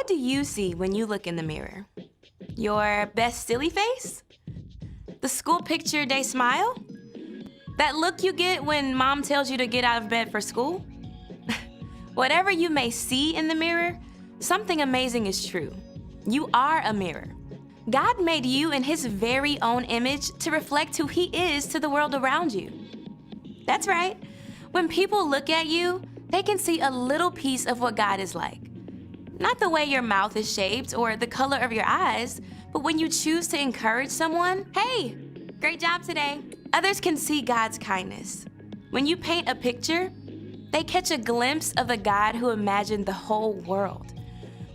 What do you see when you look in the mirror? Your best silly face? The school picture day smile? That look you get when mom tells you to get out of bed for school? Whatever you may see in the mirror, something amazing is true. You are a mirror. God made you in His very own image to reflect who He is to the world around you. That's right. When people look at you, they can see a little piece of what God is like. Not the way your mouth is shaped or the color of your eyes, but when you choose to encourage someone, hey, great job today. Others can see God's kindness. When you paint a picture, they catch a glimpse of the God who imagined the whole world.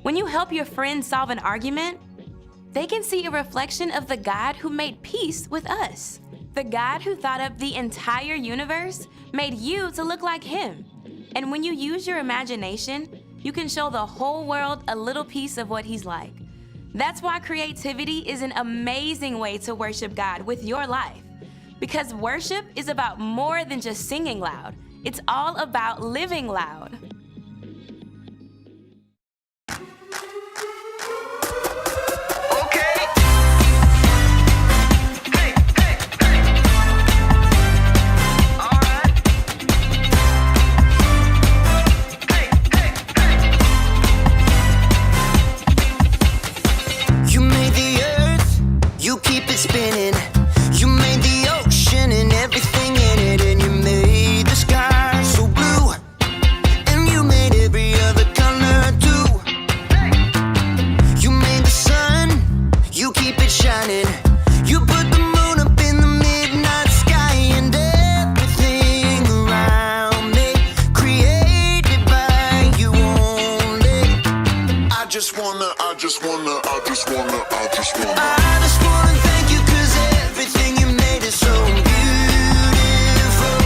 When you help your friend solve an argument, they can see a reflection of the God who made peace with us. The God who thought up the entire universe made you to look like Him. And when you use your imagination, you can show the whole world a little piece of what He's like. That's why creativity is an amazing way to worship God with your life. Because worship is about more than just singing loud. It's all about living loud. Spinning. You made the ocean and everything in it, and you made the sky so blue, and you made every other color too. You made the sun, you keep it shining. You put the moon up in the midnight sky, and everything around me created by you only. I just wanna thank you, 'cause everything you made is so beautiful.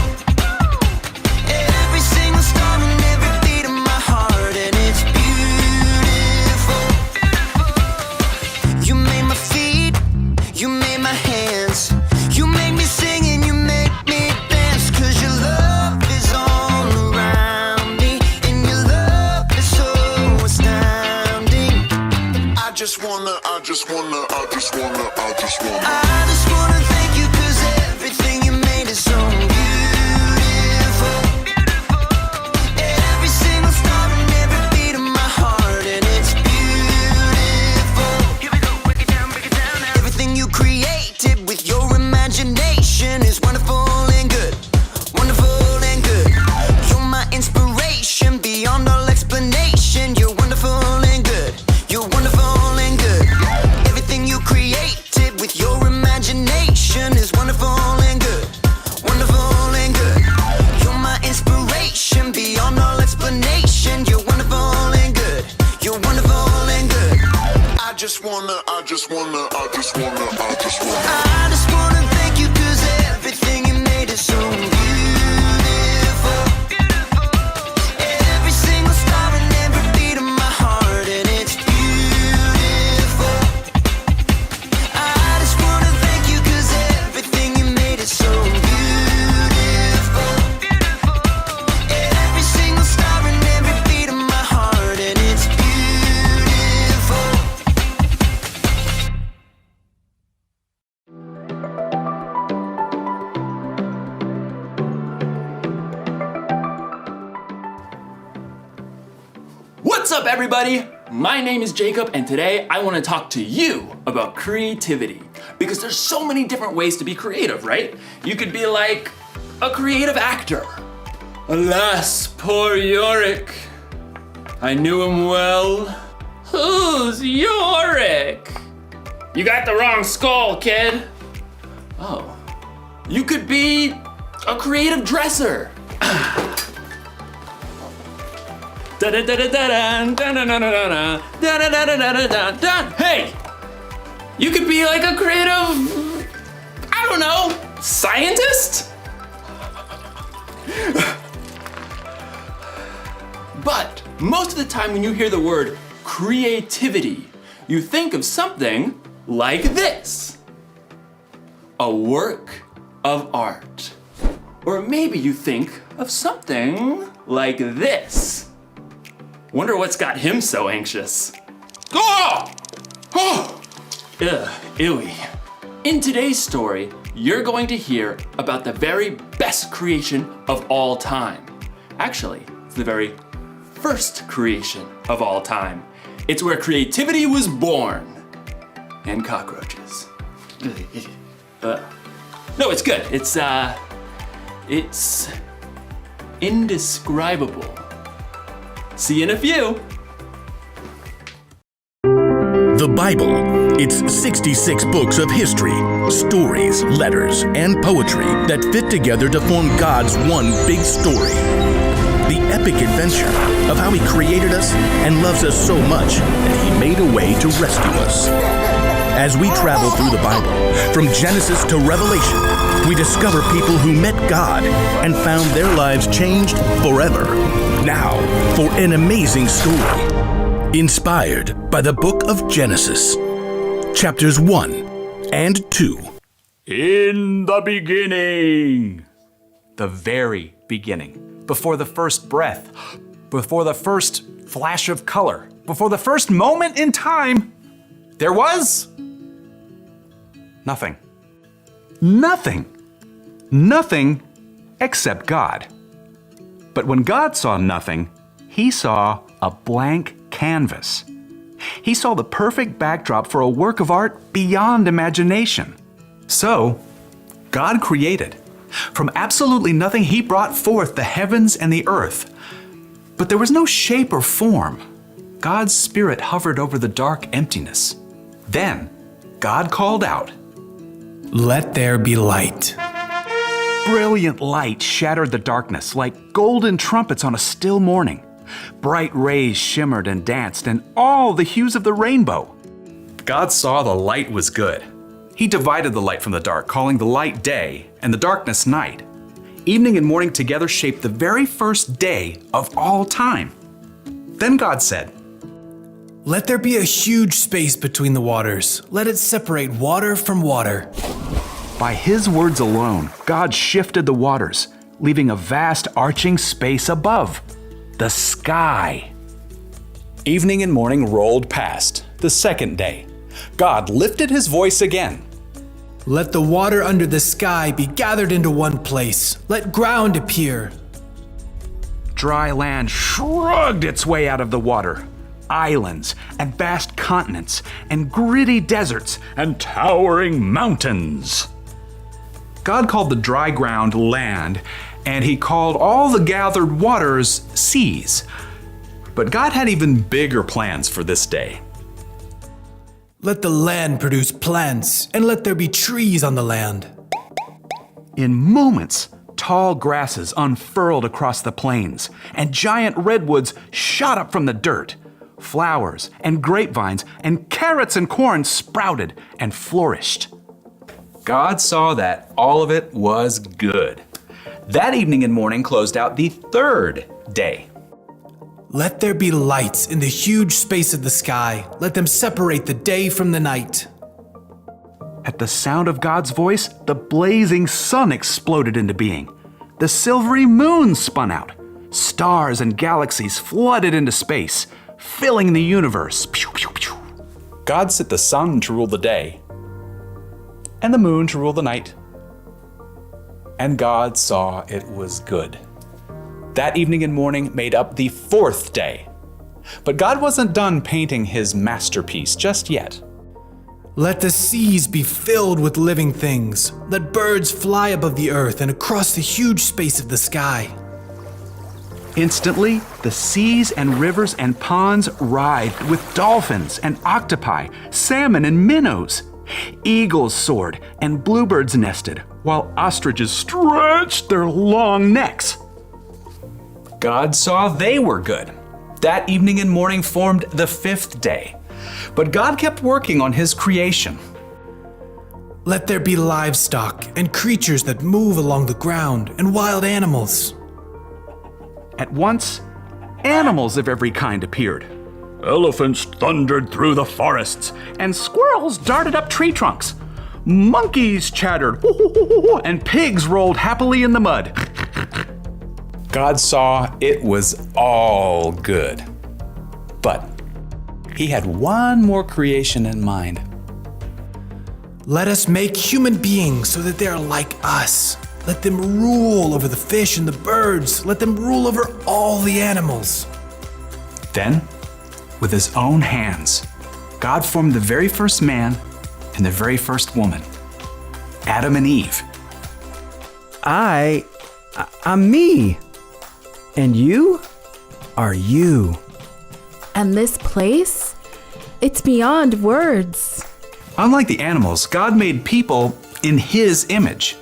Every single star and every beat of my heart, and it's beautiful. You made my feet, you made my hands, you make me sing and you make me dance, 'cause your love is all around me, and your love is so astounding. I just wanna thank you, 'cause everything you made is so beautiful. Every single star and every beat of my heart, and it's beautiful. Here we go, break it down now. Everything you created with your imagination is wonderful and good, wonderful and good. You're my inspiration beyond all explanation. You're wonderful and good, you're wonderful and good. Everything you created with your imagination is wonderful and good, wonderful and good. You're my inspiration beyond all explanation. You're wonderful and good, you're wonderful and good. I just wanna thank you, 'cause everything you made is so beautiful. Every single star and every beat of my heart, and it's beautiful. I just wanna thank you, 'cause everything you made is so beautiful. Every single star and every beat of my heart, and it's beautiful. What's up, everybody? My name is Jacob, and today I want to talk to you about creativity, because there's so many different ways to be creative, right? You could be like a creative actor. Alas, poor Yorick. I knew him well. Who's Yorick? You got the wrong skull, kid. Oh. You could be a creative dresser. Hey! You could be like a creative, I don't know, scientist? But most of the time when you hear the word creativity, you think of something like this. A work of art. Or maybe you think of something like this. Wonder what's got him so anxious. Oh! Oh! Ugh, ewy. In today's story, you're going to hear about the very best creation of all time. Actually, it's the very first creation of all time. It's where creativity was born. And cockroaches. No, it's good. It's indescribable. See you in a few. The Bible. It's 66 books of history, stories, letters, and poetry that fit together to form God's one big story. The epic adventure of how He created us and loves us so much that He made a way to rescue us. As we travel through the Bible, from Genesis to Revelation, we discover people who met God and found their lives changed forever. Now, for an amazing story. Inspired by the book of Genesis, chapters 1 and 2. In the beginning. The very beginning. Before the first breath. Before the first flash of color. Before the first moment in time. There was nothing. Nothing. Nothing except God. But when God saw nothing, He saw a blank canvas. He saw the perfect backdrop for a work of art beyond imagination. So, God created. From absolutely nothing, He brought forth the heavens and the earth. But there was no shape or form. God's Spirit hovered over the dark emptiness. Then, God called out, "Let there be light." Brilliant light shattered the darkness like golden trumpets on a still morning. Bright rays shimmered and danced in all the hues of the rainbow. God saw the light was good. He divided the light from the dark, calling the light day and the darkness night. Evening and morning together shaped the very first day of all time. Then God said, "Let there be a huge space between the waters. Let it separate water from water." By His words alone, God shifted the waters, leaving a vast arching space above. The sky. Evening and morning rolled past, the second day. God lifted His voice again. "Let the water under the sky be gathered into one place. Let ground appear." Dry land shrugged its way out of the water. Islands and vast continents and gritty deserts and towering mountains. God called the dry ground land, and He called all the gathered waters seas. But God had even bigger plans for this day. "Let the land produce plants, and let there be trees on the land." In moments, tall grasses unfurled across the plains, and giant redwoods shot up from the dirt. Flowers and grapevines and carrots and corn sprouted and flourished. God saw that all of it was good. That evening and morning closed out the third day. "Let there be lights in the huge space of the sky. Let them separate the day from the night." At the sound of God's voice, the blazing sun exploded into being. The silvery moon spun out. Stars and galaxies flooded into space, filling the universe. Pew, pew, pew. God set the sun to rule the day, and the moon to rule the night. And God saw it was good. That evening and morning made up the fourth day. But God wasn't done painting His masterpiece just yet. "Let the seas be filled with living things. Let birds fly above the earth and across the huge space of the sky." Instantly, the seas and rivers and ponds writhed with dolphins and octopi, salmon and minnows. Eagles soared and bluebirds nested, while ostriches stretched their long necks. God saw they were good. That evening and morning formed the fifth day. But God kept working on His creation. "Let there be livestock and creatures that move along the ground and wild animals." At once, animals of every kind appeared. Elephants thundered through the forests, and squirrels darted up tree trunks. Monkeys chattered, and pigs rolled happily in the mud. God saw it was all good. But he had one more creation in mind. Let us make human beings so that they are like us. Let them rule over the fish and the birds. Let them rule over all the animals. Then, with his own hands, God formed the very first man and the very first woman, Adam and Eve. I'm me. And you are you. And this place? It's beyond words. Unlike the animals, God made people in his image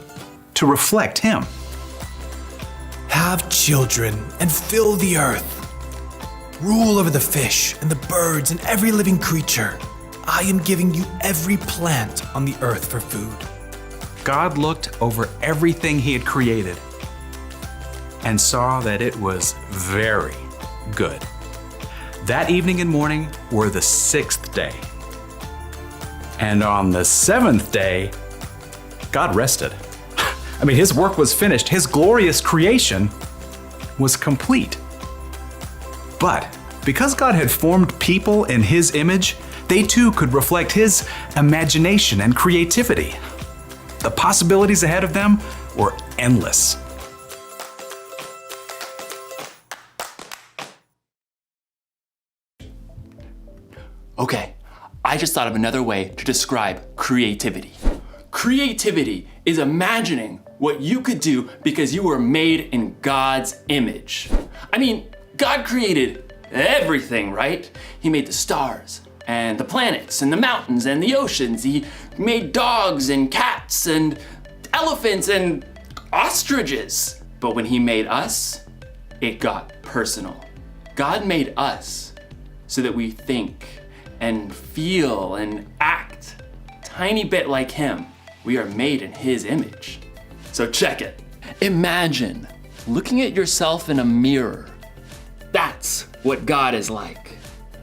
to reflect him. Have children and fill the earth. Rule over the fish and the birds and every living creature. I am giving you every plant on the earth for food. God looked over everything he had created and saw that it was very good. That evening and morning were the 6th day. And on the 7th day, God rested. I mean, his work was finished. His glorious creation was complete. But because God had formed people in his image, they too could reflect his imagination and creativity. The possibilities ahead of them were endless. Okay, I just thought of another way to describe creativity. Creativity is imagining what you could do because you were made in God's image. I mean, God created everything, right? He made the stars and the planets and the mountains and the oceans. He made dogs and cats and elephants and ostriches. But when he made us, it got personal. God made us so that we think and feel and act tiny bit like him. We are made in his image. So check it. Imagine looking at yourself in a mirror. That's what God is like.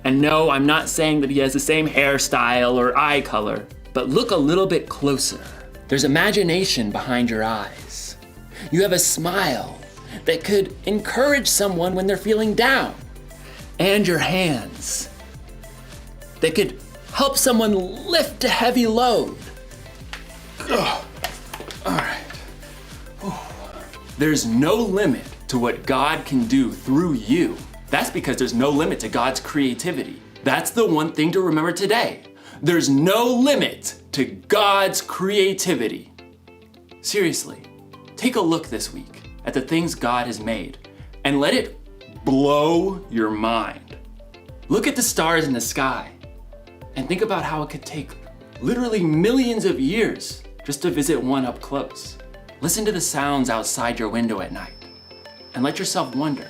And no, I'm not saying that he has the same hairstyle or eye color, but look a little bit closer. There's imagination behind your eyes. You have a smile that could encourage someone when they're feeling down. And your hands that could help someone lift a heavy load. Ugh. All right. There's no limit to what God can do through you. That's because there's no limit to God's creativity. That's the one thing to remember today. There's no limit to God's creativity. Seriously, take a look this week at the things God has made and let it blow your mind. Look at the stars in the sky and think about how it could take literally millions of years just to visit one up close. Listen to the sounds outside your window at night and let yourself wonder,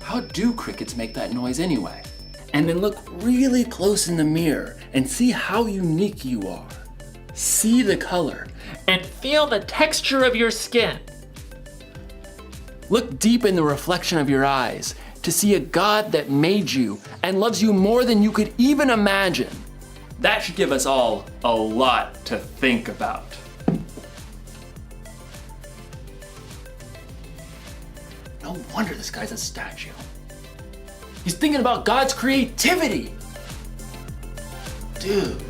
how do crickets make that noise anyway? And then look really close in the mirror and see how unique you are. See the color and feel the texture of your skin. Look deep in the reflection of your eyes to see a God that made you and loves you more than you could even imagine. That should give us all a lot to think about. No wonder this guy's a statue. He's thinking about God's creativity. Dude.